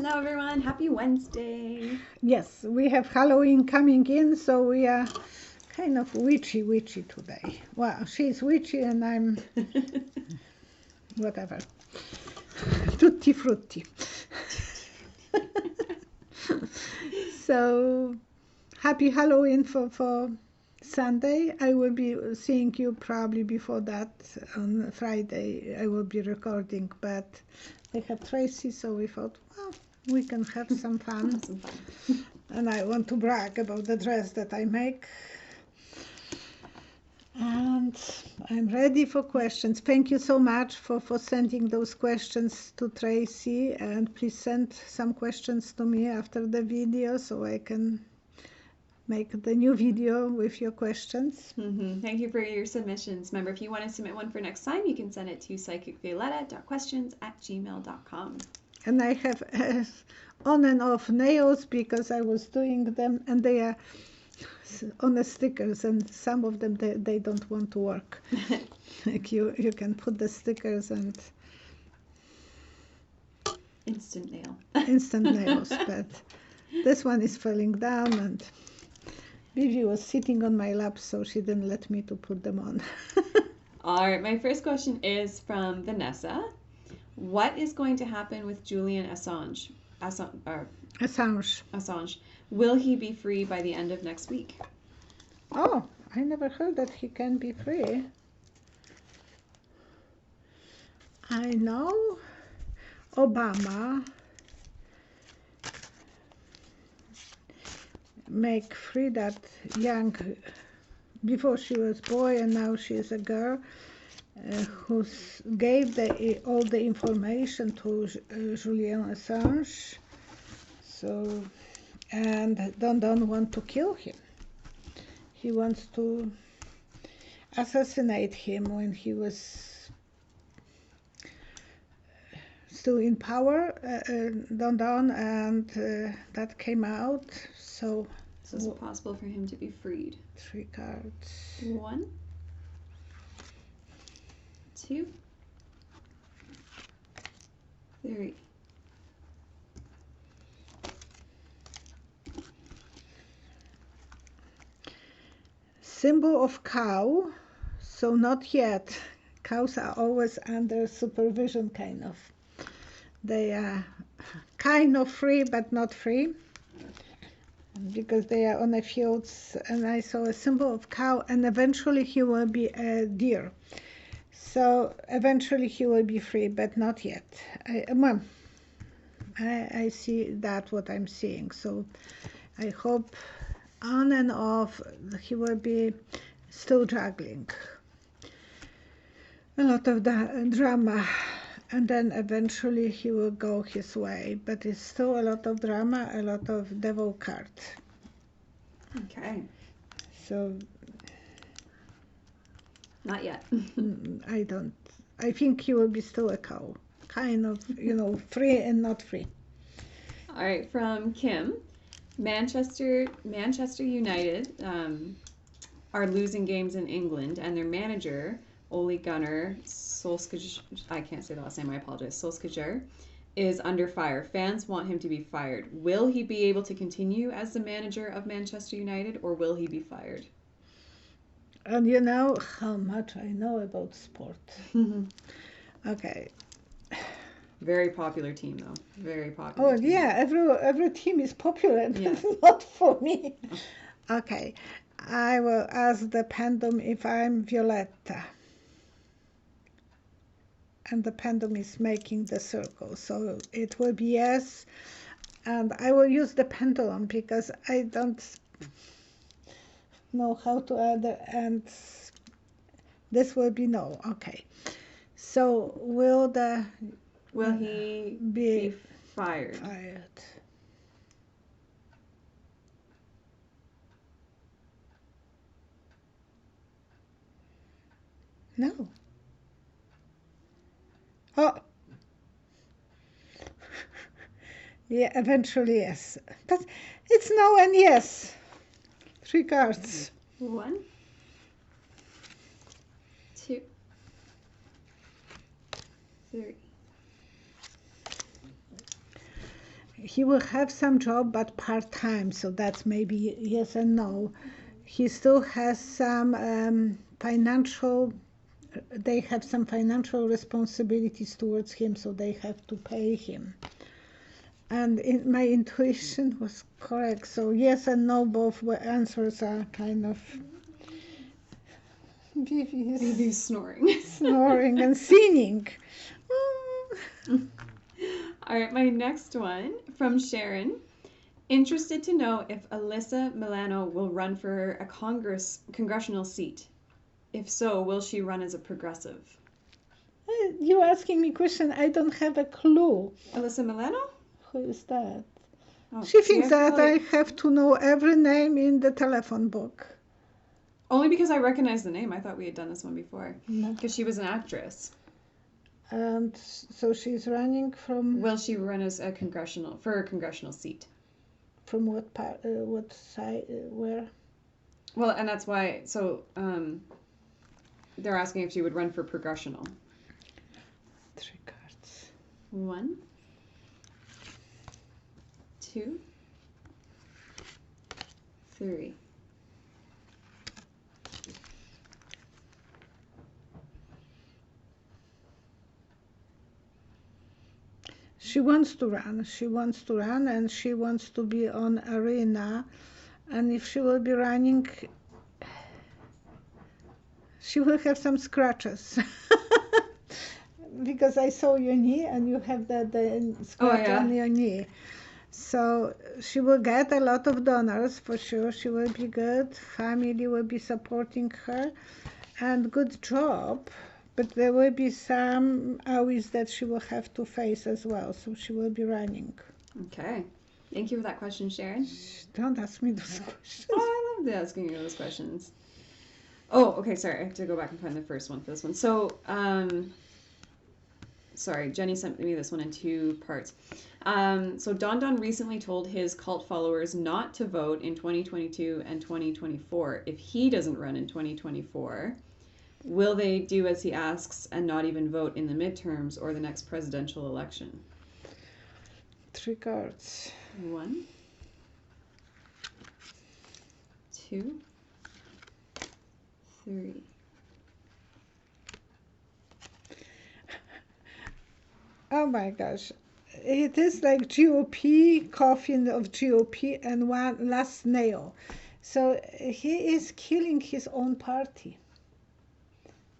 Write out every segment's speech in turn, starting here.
Hello everyone, happy Wednesday. Yes, we have Halloween coming in, so we are kind of witchy today. Well, she's witchy and I'm whatever. Tutti frutti. So, happy Halloween for Sunday. I will be seeing you probably before that on Friday. I will be recording, but I have Tracy, so we thought, well, we can have some fun. And I want to brag about the dress that I make. And I'm ready for questions. Thank you so much for sending those questions to Tracy. And please send some questions to me after the video so I can make the new video with your questions. Thank you for your submissions. Remember, if you want to submit one for next time, you can send it to psychicvioletta.questions@gmail.com. And I have on and off nails because I was doing them and they are on the stickers and some of them they don't want to work. Like you can put the stickers and instant nails, but this one is falling down and Vivi was sitting on my lap, so she didn't let me to put them on. All right, my first question is from Vanessa. What is going to happen with Julian Assange? Assange. Will he be free by the end of next week? Oh, I never heard that he can be free. I know Obama make free that young, before she was boy and now she is a girl, who gave all the information to Julian Assange, so, and don't want to kill him. He wants to assassinate him when he was still in power, and that came out. So is it possible for him to be freed? 3 cards. 1, 2, 3. Symbol of cow, so not yet. Cows are always under supervision, kind of. They are kind of free, but not free, because they are on the fields. And I saw a symbol of cow, and eventually he will be a deer. So eventually he will be free, but not yet. I see that what I'm seeing. So I hope on and off he will be still juggling. A lot of drama, and then eventually he will go his way. But it's still a lot of drama, a lot of devil card. Okay. So not yet. I think he will be still a cow, kind of, free and not free. All right, from Kim, Manchester United are losing games in England, and their manager, Ole Gunnar Solskjaer, I can't say the last name, I apologize, Solskjaer, is under fire. Fans want him to be fired. Will he be able to continue as the manager of Manchester United, or will he be fired? And you know how much I know about sport. Okay. Very popular team, though. Very popular. Oh, team. Yeah, every team is popular, but Yes. not for me. Okay, I will ask the pendulum if I'm Violetta. And the pendulum is making the circle, so it will be yes. And I will use the pendulum because I don't know how to add and this will be no. Okay, so will he be fired? No. Oh. Yeah, eventually yes. But it's no and yes. 3 cards. 1, 2, 3. he will have some job, but part-time, so that's maybe yes and no. He still has some financial, they have some financial responsibilities towards him, so they have to pay him. And my intuition was correct, so yes and no, both answers are kind of Vivi's snoring. snoring and singing. All right, my next one from Sharon. Interested to know if Alyssa Milano will run for a congressional seat. If so, will she run as a progressive? You asking me question, I don't have a clue. Alyssa Milano? Who is that? Oh, She thinks that I have to know every name in the telephone book. Only because I recognize the name. I thought we had done this one before. No. Because she was an actress. And so she's running from... Will she run as a congressional seat? From what part, what side, where? Well, and that's why, so they're asking if she would run for progressional. 3 cards. 1, 2, 3. She wants to run, and she wants to be on arena, and if she will be running, she will have some scratches. Because I saw your knee and you have the scratch on your knee. So she will get a lot of donors for sure. She will be good. Family will be supporting her and good job. But there will be some hours that she will have to face as well. So she will be running. Okay. Thank you for that question, Sharon. Don't ask me those questions. Oh, I love asking you those questions. Oh, okay. Sorry. I have to go back and find the first one for this one. So, sorry, Jenny sent me this one in 2 parts. So Don Don recently told his cult followers not to vote in 2022 and 2024. If he doesn't run in 2024, will they do as he asks and not even vote in the midterms or the next presidential election? 3 cards. 1, 2, 3. Oh my gosh. It is like GOP, coffin of GOP, and one last nail. So he is killing his own party.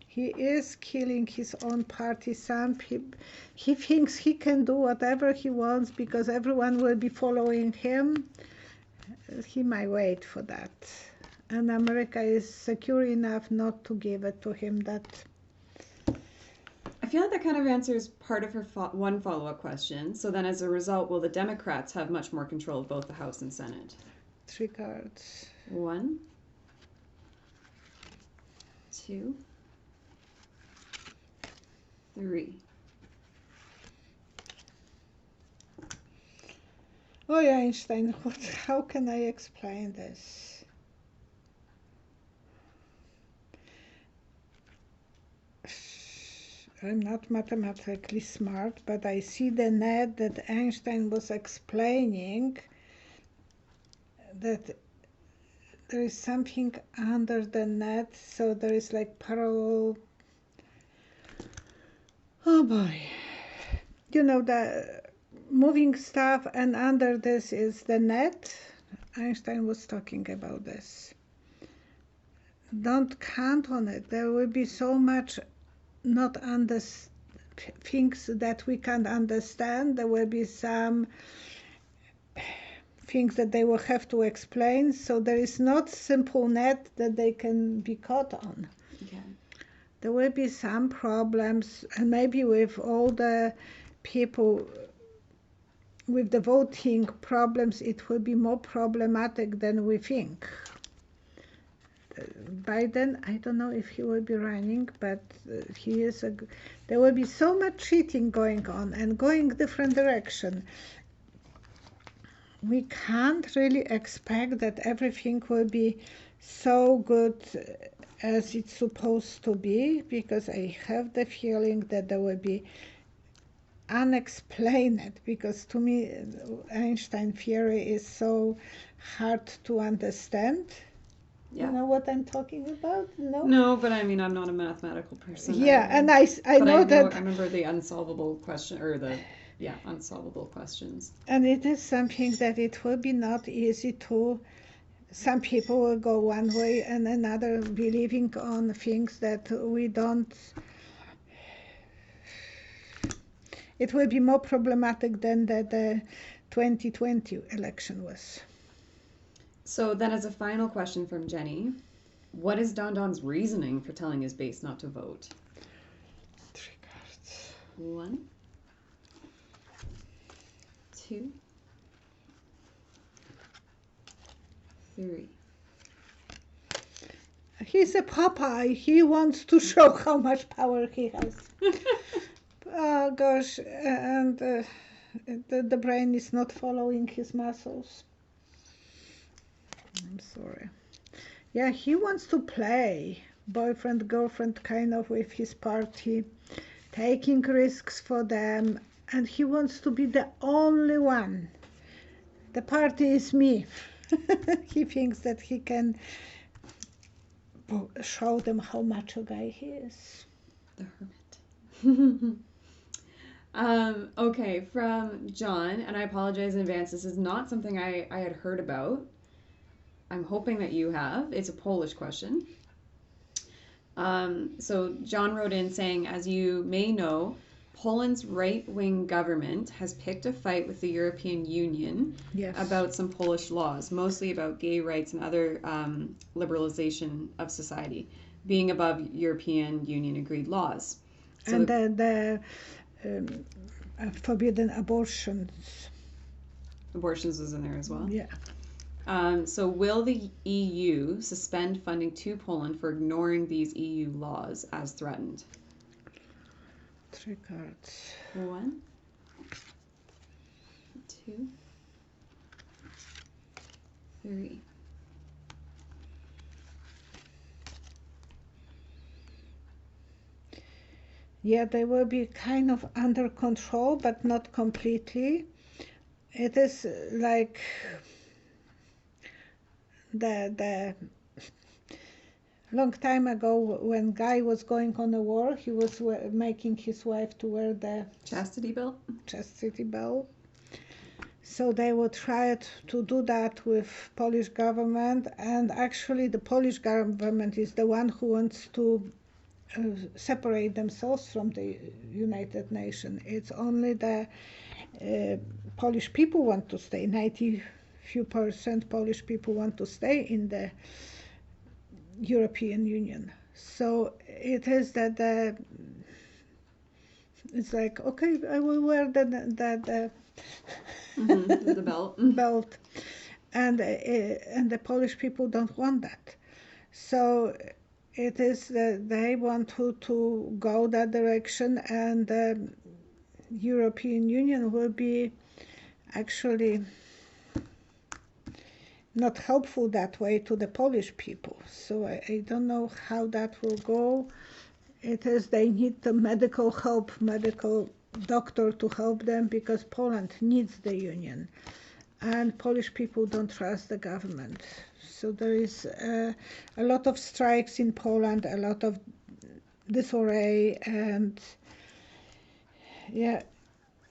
He is killing his own party. Some people, he thinks he can do whatever he wants because everyone will be following him. He might wait for that. And America is secure enough not to give it to him. That I feel like that kind of answers part of her one follow-up question. So then as a result, will the Democrats have much more control of both the House and Senate? 3 cards. 1, 2, 3. Oh, yeah, Einstein, how can I explain this? I'm not mathematically smart, but I see the net that Einstein was explaining, that there is something under the net, so there is like parallel. Oh boy. You know, the moving stuff, and under this is the net. Einstein was talking about this. Don't count on it. There will be so much not things that we can't understand. There will be some things that they will have to explain. So there is not simple net that they can be caught on. Okay. There will be some problems, and maybe with all the people with the voting problems, it will be more problematic than we think. Biden, I don't know if he will be running, but he is there will be so much cheating going on and going different direction. We can't really expect that everything will be so good as it's supposed to be, because I have the feeling that there will be unexplained, because to me Einstein theory is so hard to understand. Yeah. You know what I'm talking about? No? No, but I mean, I'm not a mathematical person. Yeah, and I But know that, I remember the unsolvable question, or unsolvable questions. and it is something that it will be not easy to. Some people will go one way and another believing on things that we don't. It will be more problematic than the 2020 election was. So then, as a final question from Jenny, what is Don Don's reasoning for telling his base not to vote? 3 cards. 1, 2, 3. He's a Popeye. He wants to show how much power he has. Oh gosh, and the brain is not following his muscles. I'm sorry. Yeah, he wants to play boyfriend, girlfriend kind of with his party, taking risks for them, and he wants to be the only one. The party is me. He thinks that he can show them how macho guy he is. The hermit. Okay, from John, and I apologize in advance. This is not something I had heard about. I'm hoping that you have. It's a Polish question. So John wrote in saying, as you may know, Poland's right-wing government has picked a fight with the European Union about some Polish laws, mostly about gay rights and other liberalization of society, being above European Union agreed laws. So and the forbidden abortions. Abortions was in there as well? Yeah. So will the EU suspend funding to Poland for ignoring these EU laws as threatened? 3 cards. 1, 2, 3. Yeah, they will be kind of under control, but not completely. It is like the long time ago when guy was going on a war, he was making his wife to wear the Chastity belt? Chastity belt. So they will try to do that with Polish government, and actually the Polish government is the one who wants to separate themselves from the United Nations. It's only the Polish people want to stay. 90% Polish people want to stay in the European Union. So it is that it's like, okay, I will wear the belt. belt, and the Polish people don't want that. So it is that they want to go that direction, and the European Union will be actually not helpful that way to the Polish people. So I don't know how that will go. It is they need the medical help, medical doctor to help them, because Poland needs the union, and Polish people don't trust the government. So there is a lot of strikes in Poland, a lot of disarray, and yeah,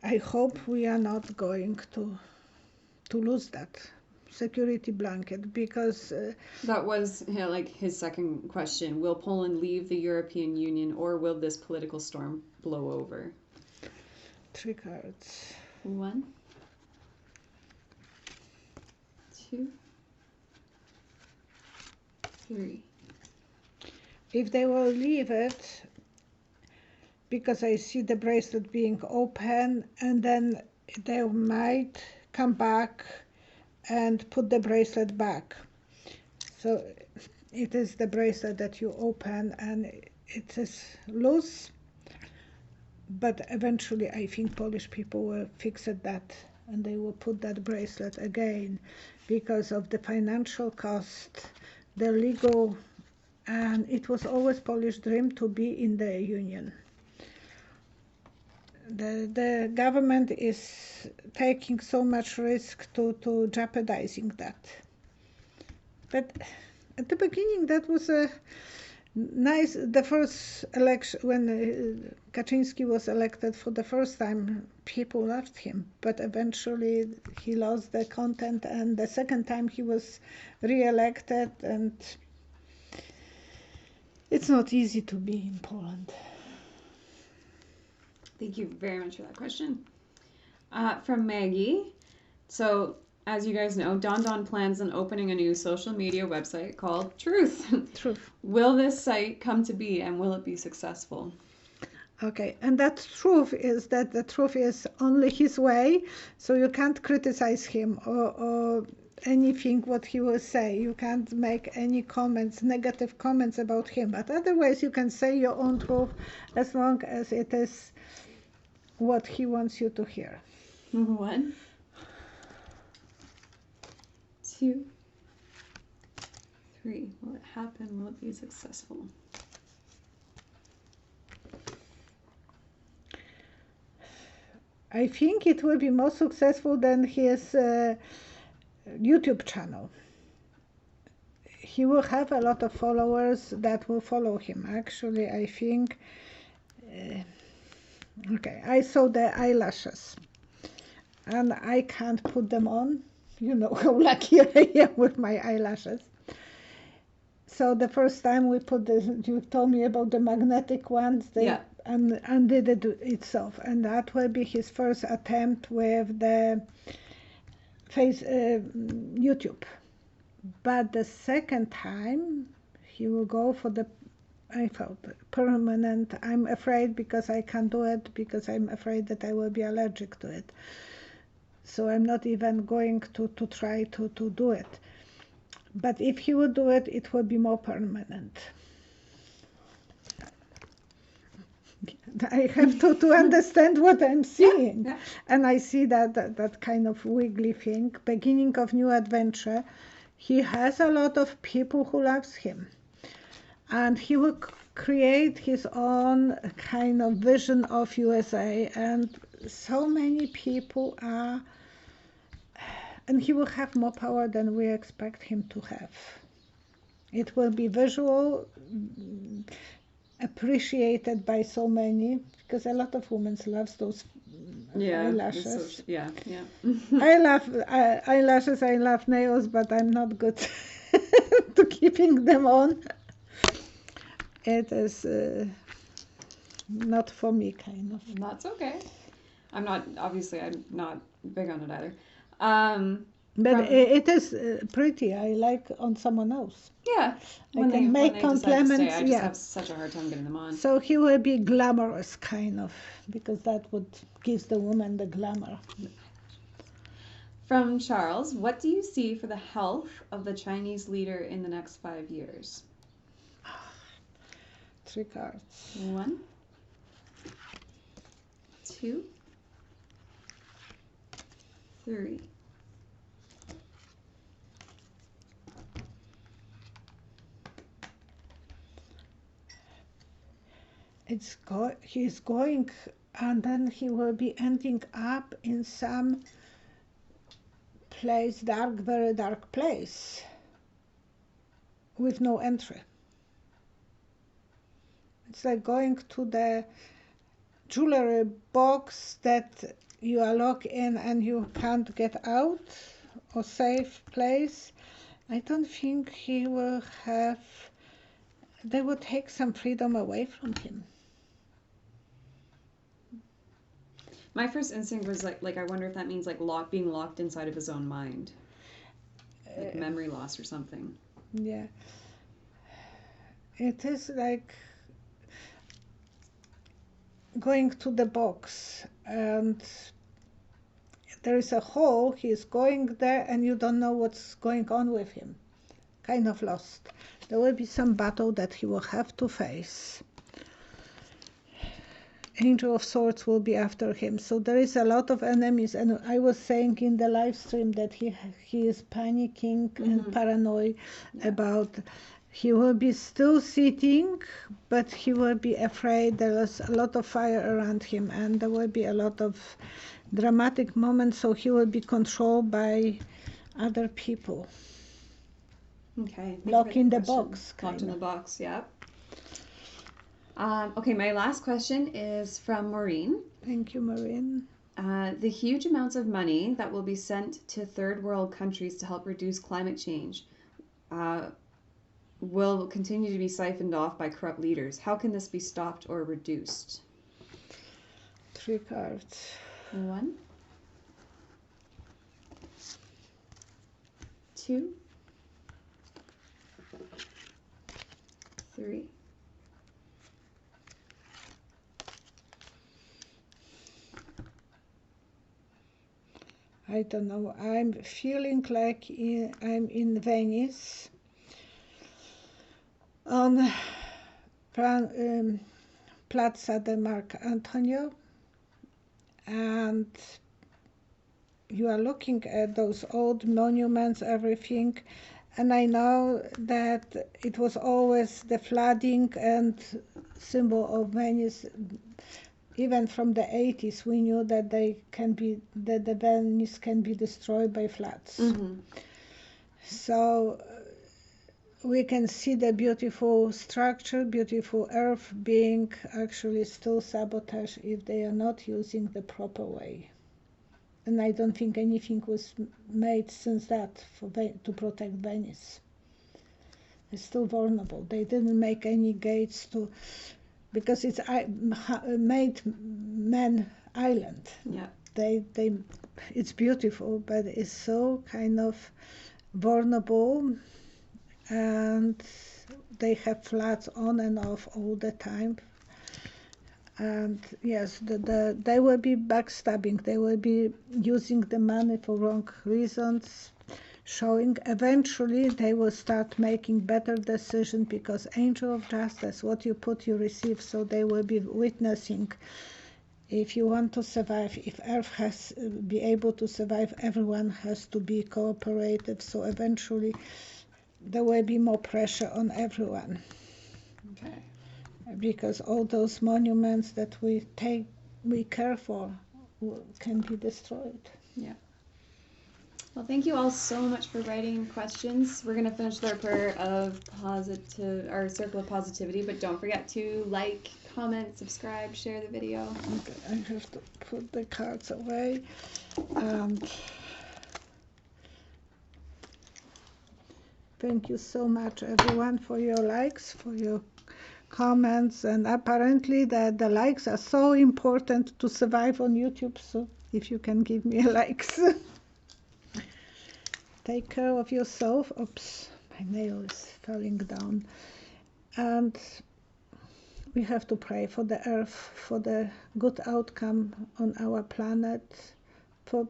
I hope we are not going to lose that security blanket, because that was like his second question. Will Poland leave the European Union, or will this political storm blow over? 3 cards. 1, 2, 3. If they will leave it, because I see the bracelet being open, and then they might come back and put the bracelet back. So it is the bracelet that you open and it is loose, but eventually I think Polish people will fix that, and they will put that bracelet again, because of the financial cost, the legal, and it was always Polish dream to be in the union. the government is taking so much risk to jeopardizing that. But at the beginning, that was a nice. The first election when Kaczynski was elected for the first time, people loved him. But eventually, he lost the content, and the second time he was re-elected, and it's not easy to be in Poland. Thank you very much for that question. From Maggie. So, as you guys know, Don Don plans on opening a new social media website called Truth. Truth. Will this site come to be, and will it be successful? Okay, and that truth is that the truth is only his way, so you can't criticize him or anything what he will say. You can't make any comments, negative comments about him. But otherwise, you can say your own truth as long as it is what he wants you to hear. 1, 2, 3. Will it happen? Will it be successful? I think it will be more successful than his YouTube channel. He will have a lot of followers that will follow him. Actually, I think... okay, I saw the eyelashes. And I can't put them on. You know how lucky I am with my eyelashes. So the first time we put this, you told me about the magnetic ones. They undid it itself. And that will be his first attempt with the YouTube. But the second time, he will go for the, I thought, permanent. I'm afraid because I can't do it, because I'm afraid that I will be allergic to it. So I'm not even going to try to do it. But if he would do it, it will be more permanent. I have to understand what I'm seeing. Yeah. And I see that kind of wiggly thing, beginning of new adventure. He has a lot of people who loves him. And he will create his own kind of vision of USA. And so many people are... And he will have more power than we expect him to have. It will be visual, appreciated by so many, because a lot of women love those eyelashes. I love eyelashes, I love nails, but I'm not good to keeping them on. It is not for me, kind of. That's okay. I'm not big on it either. But it is pretty. I like on someone else. Yeah. I can make compliments. I just have such a hard time getting them on. So he will be glamorous, kind of, because that would give the woman the glamour. From Charles, what do you see for the health of the Chinese leader in the next 5 years? 3 cards. 1, 2, 3. He's going, and then he will be ending up in some place, very dark place, with no entry. It's like going to the jewelry box that you are locked in and you can't get out, or safe place. I don't think he will have... They will take some freedom away from him. My first instinct was like I wonder if that means like being locked inside of his own mind, like memory loss or something. Yeah, it is like going to the box and there is a hole. He's going there and you don't know what's going on with him. Kind of lost. There will be some battle that he will have to face. Angel of Swords will be after him. So there is a lot of enemies. And I was saying in the live stream that he is panicking and paranoid about He will be still sitting, but he will be afraid. There is a lot of fire around him, and there will be a lot of dramatic moments, so he will be controlled by other people. Okay. Locked in the box. Locked in the box, yeah. Okay, my last question is from Maureen. Thank you, Maureen. The huge amounts of money that will be sent to third world countries to help reduce climate change will continue to be siphoned off by corrupt leaders. How can this be stopped or reduced? 3 cards. 1, 2, 3. I don't know. I'm feeling like I'm in Venice on Plaza de Marc Antonio, and you are looking at those old monuments, everything, and I know that it was always the flooding and symbol of Venice. Even from the 80s, we knew that the Venice can be destroyed by floods. Mm-hmm. So we can see the beautiful structure, beautiful earth being actually still sabotaged if they are not using the proper way. And I don't think anything was made since that to protect Venice. It's still vulnerable. They didn't make any gates because it's made man island. Yeah. It's beautiful, but it's so kind of vulnerable, and they have floods on and off all the time. And yes, they will be backstabbing. They will be using the money for wrong reasons. Showing eventually they will start making better decisions, because angel of justice, what you put you receive. So they will be witnessing. If you want to survive, if earth has be able to survive, everyone has to be cooperative. So eventually there will be more pressure on everyone. Okay. Because all those monuments that we care for can be destroyed. Yeah. Well, thank you all so much for writing questions. We're going to finish with our prayer of our circle of positivity, but don't forget to like, comment, subscribe, share the video. Okay, I have to put the cards away. Thank you so much, everyone, for your likes, for your comments, and apparently the likes are so important to survive on YouTube, so if you can give me a likes. Take care of yourself. Oops, my nail is falling down. And we have to pray for the earth, for the good outcome on our planet, for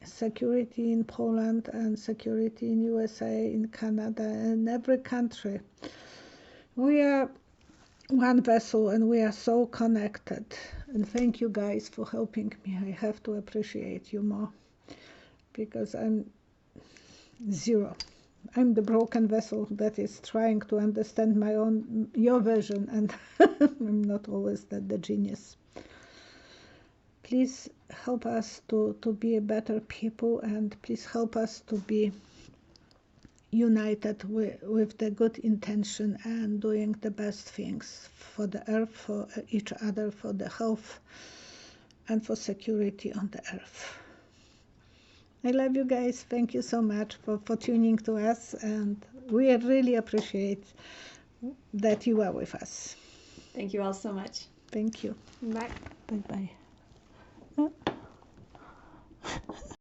security in Poland and security in USA, in Canada, and every country. We are one vessel and we are so connected. And thank you guys for helping me. I have to appreciate you more, because I'm zero. I'm the broken vessel that is trying to understand your vision, and I'm not always the genius. Please help us to be a better people, and please help us to be united with the good intention and doing the best things for the earth, for each other, for the health, and for security on the earth. I love you guys. Thank you so much for tuning to us, and we really appreciate that you are with us. Thank you all so much. Thank you. Bye. Bye-bye.